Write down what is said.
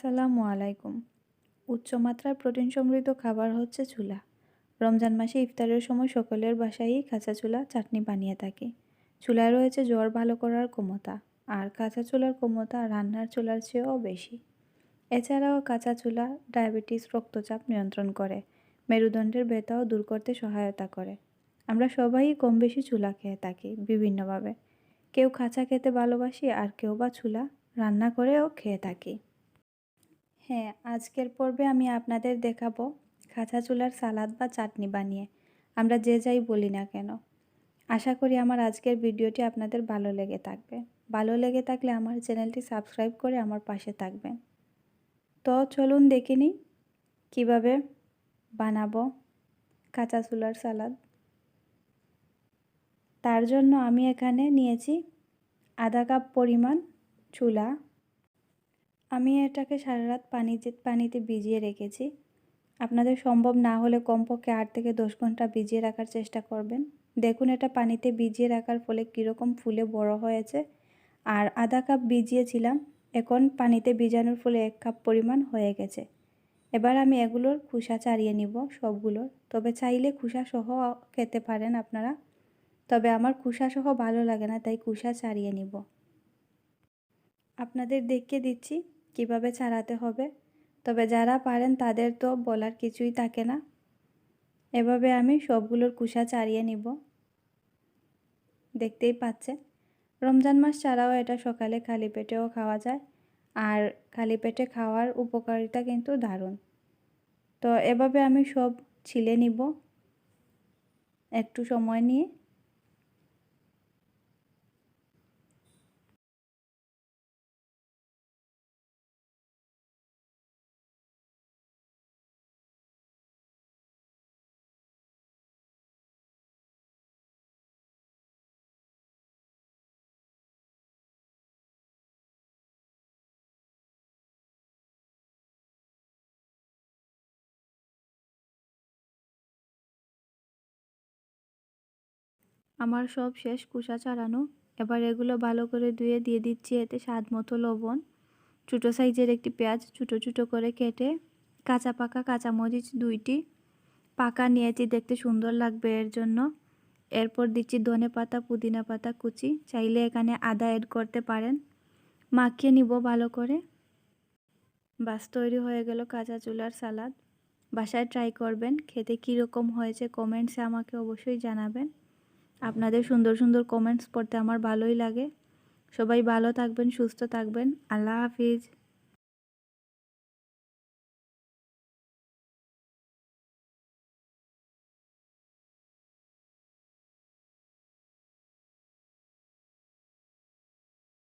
আসসালামু আলাইকুম। উচ্চমাত্রার প্রোটিন সমৃদ্ধ খাবার হচ্ছে চুলা। রমজান মাসে ইফতারের সময় সকলের বাসায়ই কাঁচা চুলা চাটনি বানিয়ে থাকে। চুলায় রয়েছে জ্বর ভালো করার ক্ষমতা, আর কাঁচা চুলার ক্ষমতা রান্নার চুলার চেয়েও বেশি। এছাড়াও কাঁচা চুলা ডায়াবেটিস, রক্তচাপ নিয়ন্ত্রণ করে, মেরুদণ্ডের ব্যথাও দূর করতে সহায়তা করে। আমরা সবাই কম বেশি চুলা খেয়ে থাকি বিভিন্নভাবে। কেউ কাঁচা খেতে ভালোবাসি, আর কেউ বা চুলা রান্না করেও খেয়ে থাকি। হ্যাঁ, আজকের পর্বে আমি আপনাদের দেখাবো কাঁচা চুলার সালাদ বা চাটনি বানিয়ে, আমরা যে যাই বলি না কেন। আশা করি আমার আজকের ভিডিওটি আপনাদের ভালো লেগে থাকবে। ভালো লেগে থাকলে আমার চ্যানেলটি সাবস্ক্রাইব করে আমার পাশে থাকবেন। তো চলুন দেখে নিই কীভাবে বানাবো কাঁচা চুলার সালাদ। তার জন্য আমি এখানে নিয়েছি আধা কাপ পরিমাণ চুলা। আমি এটাকে সারা রাত পানিতে ভিজিয়ে রেখেছি। আপনাদের সম্ভব না হলে কমপক্ষে 8 থেকে 10 ঘন্টা ভিজিয়ে রাখার চেষ্টা করবেন। দেখুন এটা পানিতে ভিজিয়ে রাখার ফলে কীরকম ফুলে বড় হয়েছে। আর আধা কাপ ভিজিয়েছিলাম, এখন পানিতে ভিজানোর ফলে 1 কাপ পরিমাণ হয়ে গেছে। এবার আমি এগুলোর খোসা ছাড়িয়ে নিব সবগুলোর। তবে চাইলে খোসা সহ খেতে পারেন আপনারা, তবে আমার খোসা সহ ভালো লাগে না, তাই খোসা ছাড়িয়ে নিব। আপনাদের দেখিয়ে দিচ্ছি কিভাবে ছাড়াতে হবে। তবে যারা পারেন তাদের তো বলার কিছুই থাকে না। এভাবে আমি সবগুলোর খোসা ছাড়িয়ে নিব। দেখতেই পাচ্ছেন, রমজান মাস ছাড়াও এটা সকালে খালি পেটেও খাওয়া যায়, আর খালি পেটে খাওয়ার উপকারিতা কিন্তু দারুণ। তো এভাবে আমি সব ছিলে নিব একটু সময় নিয়ে। আমার সব শেষ খোসা ছাড়ানো। এবার এগুলো ভালো করে ধুয়ে দিয়ে দিচ্ছি এতে স্বাদ মতো লবণ, ছোটো সাইজের একটি পেঁয়াজ ছোটো ছোটো করে কেটে, কাঁচা পাকা কাঁচামরিচ 2টি পাকা নিয়েছি দেখতে সুন্দর লাগবে এর জন্য। এরপর দিচ্ছি ধনেপাতা, পুদিনা পাতা কুচি, চাইলে এখানে আদা অ্যাড করতে পারেন। মাখিয়ে নিব ভালো করে। বাস তৈরি হয়ে গেল কাঁচা চুলার সালাদ। বাসায় ট্রাই করবেন, খেতে কীরকম হয়েছে কমেন্টসে আমাকে অবশ্যই জানাবেন। আপনাদের সুন্দর সুন্দর কমেন্টস পড়তে আমার ভালোই লাগে। সবাই ভালো থাকবেন, সুস্থ থাকবেন। আল্লাহ হাফিজ।